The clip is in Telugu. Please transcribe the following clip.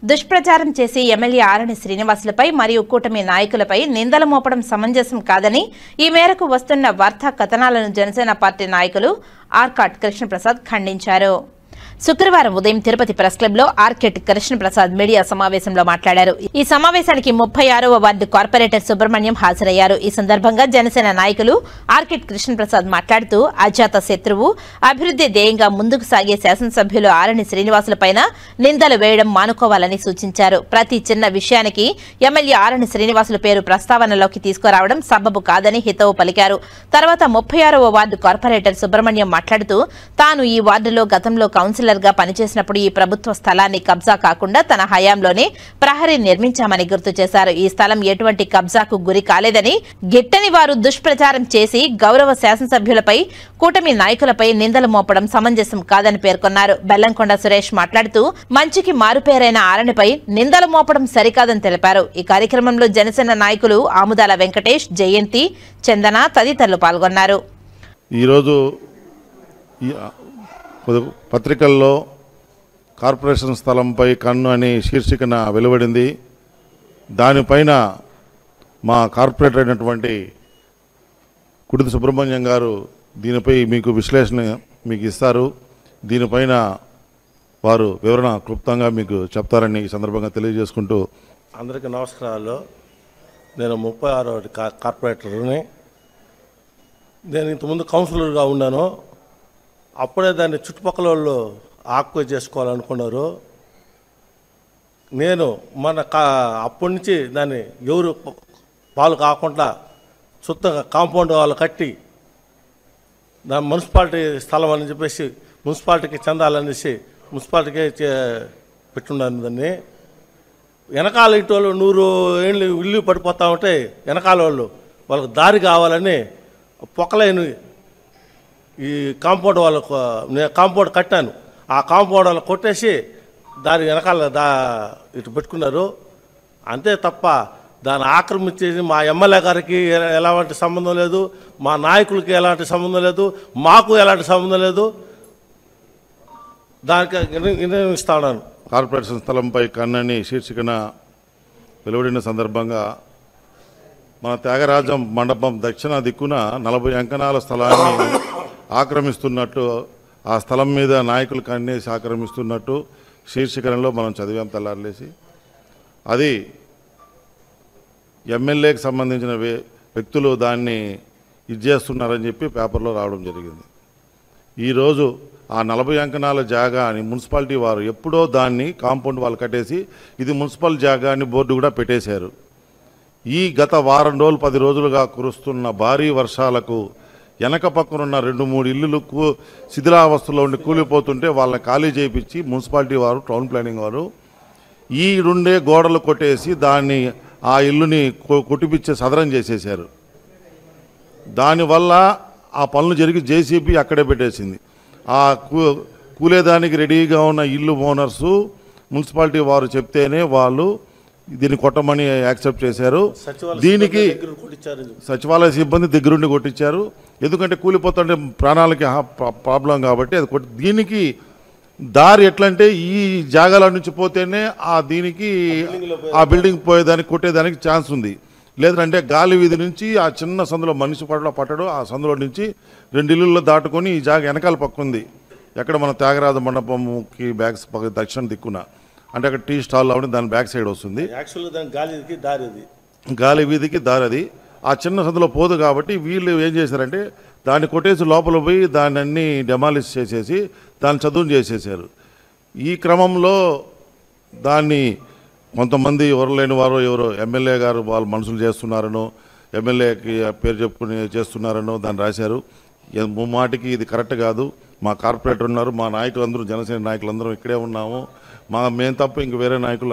దుష్ప్రచారం చేసి ఎమ్మెల్యే ఆరణి శ్రీనివాసులపై మరియు కూటమి నాయకులపై నిందలు మోపడం సమంజసం కాదని ఈ మేరకు వస్తున్న వార్తా కథనాలను జనసేన పార్టీ నాయకులు ఆర్కాట్ కృష్ణప్రసాద్ ఖండించారు. శుక్రవారం ఉదయం తిరుపతి ప్రెస్ క్లబ్ లో ఆర్కెట్ కృష్ణప్రసాద్ మీడియా సమావేశంలో మాట్లాడారు. ఈ సమావేశానికి 36వ వార్డు కార్పొరేటర్ సుబ్రహ్మణ్యం హాజరయ్యారు. ఈ సందర్భంగా జనసేన నాయకులు ఆర్కెట్ కృష్ణప్రసాద్ మాట్లాడుతూ అజాత శత్రువు అభివృద్ధి ధ్యేయంగా ముందుకు సాగే శాసనసభ్యులు ఆరణి శ్రీనివాసులపైన నిందలు వేయడం మానుకోవాలని సూచించారు. ప్రతి చిన్న విషయానికి ఎమ్మెల్యే ఆరణి శ్రీనివాసుల పేరు ప్రస్తావనలోకి తీసుకురావడం సబబు కాదని హితవు పలికారు. తర్వాత 36వ వార్డు కార్పొరేటర్ సుబ్రహ్మణ్యం మాట్లాడుతూ తాను ఈ వార్డులో గతంలో కౌన్సిలర్ గా పనిచేసినప్పుడు ఈ ప్రభుత్వ స్థలాన్ని కబ్జా కాకుండా తన హయాంలోనే ప్రహరీ నిర్మించామని గుర్తు చేశారు. ఈ స్థలం ఎటువంటి కబ్జాకు గురి కాలేదని, గిట్టని వారు దుష్ప్రచారం చేసి గౌరవ శాసనసభ్యులపై కూటమి నాయకులపై నిందలు మోపడం సమంజసం కాదని పేర్కొన్నారు. బెల్లంకొండ సురేష్ మాట్లాడుతూ మంచికి మారుపేరైన ఆరణిపై నిందలు మోపడం సరికాదని తెలిపారు. ఈ కార్యక్రమంలో జనసేన నాయకులు ఆముదాల వెంకటేష్, జయంతి, చందన తదితరులు పాల్గొన్నారు. ఈరోజు పత్రికల్లో కార్పొరేషన్ స్థలంపై కన్ను అని శీర్షికన వెలువడింది. దానిపైన మా కార్పొరేటర్ అయినటువంటి కుడితి సుబ్రహ్మణ్యం గారు దీనిపై మీకు విశ్లేషణ మీకు ఇస్తారు. దీనిపైన వారు వివరణ క్లుప్తంగా మీకు చెప్తారని ఈ సందర్భంగా తెలియజేసుకుంటూ, అందరికీ నమస్కారాలు. నేను 36వ కార్పొరేటర్ని. నేను ఇంతకుముందు కౌన్సిలర్గా ఉన్నాను. అప్పుడే దాన్ని చుట్టుపక్కల వాళ్ళు ఆక్వై చేసుకోవాలనుకున్నారు. నేను అప్పటి నుంచి దాన్ని ఎవరు పాలు కాకుండా చుట్టంగా కాంపౌండ్ వాళ్ళు కట్టి దాని మున్సిపాలిటీ స్థలం అని చెప్పేసి మున్సిపాలిటీకి చెందాలనేసి మున్సిపాలిటీకే పెట్టున్నాను. దాన్ని వెనకాల ఇంటి వాళ్ళు 100 ఏళ్ళు ఇల్లు పడిపోతా ఉంటే వెనకాల వాళ్ళకి దారి కావాలని పొక్కలైన ఈ కాంపౌండ్ వాళ్ళకు నేను కాంపౌండ్ కట్టాను. ఆ కాంపౌండ్ వాళ్ళు కొట్టేసి దాని వెనకాల ఇటు పెట్టుకున్నారు. అంతే తప్ప దాన్ని ఆక్రమించేసి మా ఎమ్మెల్యే గారికి ఎలాంటి సంబంధం లేదు, మా నాయకులకి ఎలాంటి సంబంధం లేదు, మాకు ఎలాంటి సంబంధం లేదు. దానికి నిర్ణయిస్తా ఉన్నాను. కార్పొరేషన్ స్థలంపై కన్నని శీర్షికన వెలువడిన సందర్భంగా మన త్యాగరాజం మండపం దక్షిణ దిక్కున 40 అంకణాల స్థలాన్ని ఆక్రమిస్తున్నట్టు, ఆ స్థలం మీద నాయకులు కన్నేసి ఆక్రమిస్తున్నట్టు శీర్షికలలో మనం చదివాం తెల్లారలేసి. అది ఎమ్మెల్యేకి సంబంధించిన వ్యక్తులు దాన్ని చేస్తున్నారని చెప్పి పేపర్లో రావడం జరిగింది. ఈరోజు ఆ 40 అంకణాల జాగాని మున్సిపాలిటీ వారు ఎప్పుడో దాన్ని కాంపౌండ్ వాళ్ళు కట్టేసి ఇది మున్సిపల్ జాగా అని బోర్డు కూడా పెట్టేశారు. ఈ గత వారం రోజులు 10 రోజులుగా కురుస్తున్న భారీ వర్షాలకు వెనక పక్కనున్న 2-3 ఇల్లులు శిథిలావస్థలో ఉండి కూలిపోతుంటే వాళ్ళని ఖాళీ చేయించి మున్సిపాలిటీ వారు, టౌన్ ప్లానింగ్ వారు ఈ 2 గోడలు కొట్టేసి దాన్ని ఆ ఇల్లుని కొట్టిపిచ్చే సదరం చేసేశారు. దానివల్ల ఆ పనులు జరిగి జేసీబీ అక్కడే పెట్టేసింది. ఆ కూలేదానికి రెడీగా ఉన్న ఇల్లు ఓనర్సు మున్సిపాలిటీ వారు చెప్తేనే వాళ్ళు దీన్ని కొట్టమని యాక్సెప్ట్ చేశారు. దీనికి సచివాలయ సిబ్బంది దగ్గరుండి కొట్టించారు. ఎందుకంటే కూలిపోతుంటే ప్రాణాలకి ప్రాబ్లం కాబట్టి అది దీనికి దారి ఎట్లంటే ఈ జాగాల నుంచి పోతేనే దీనికి ఆ బిల్డింగ్ పోయేదానికి కొట్టేదానికి ఛాన్స్ ఉంది. లేదంటే గాలి వీధి నుంచి ఆ చిన్న సందులో మనిషి పట్టడు ఆ సందులో నుంచి 2 ఇల్లుల్లో దాటుకొని ఈ జాగా వెనకాల పక్క ఉంది. ఎక్కడ మన త్యాగరాజ మండపంకి బ్యాక్ దక్షిణ దిక్కున అంటే అక్కడ టీ స్టాల్ ఉండి దాని బ్యాక్ సైడ్ వస్తుంది. గాలి వీధికి దారి అది ఆ చిన్న సందులో పోదు కాబట్టి వీళ్ళు ఏం చేశారంటే దాన్ని కొట్టేసి లోపల పోయి దాన్ని అన్ని డెమాలిష్ చేసేసి దాన్ని చదువును చేసేసారు. ఈ క్రమంలో దాన్ని కొంతమంది ఎవరు లేని వారు ఎవరో ఎమ్మెల్యే గారు వాళ్ళు మనుషులు చేస్తున్నారనో ఎమ్మెల్యేకి పేరు చెప్పుకుని చేస్తున్నారనో దాన్ని రాశారు. మాటికి ఇది కరెక్ట్ కాదు. మా కార్పొరేటర్ ఉన్నారు, మా నాయకులందరూ జనసేన నాయకులందరూ ఇక్కడే ఉన్నాము. మేము తప్ప ఇంక వేరే నాయకులు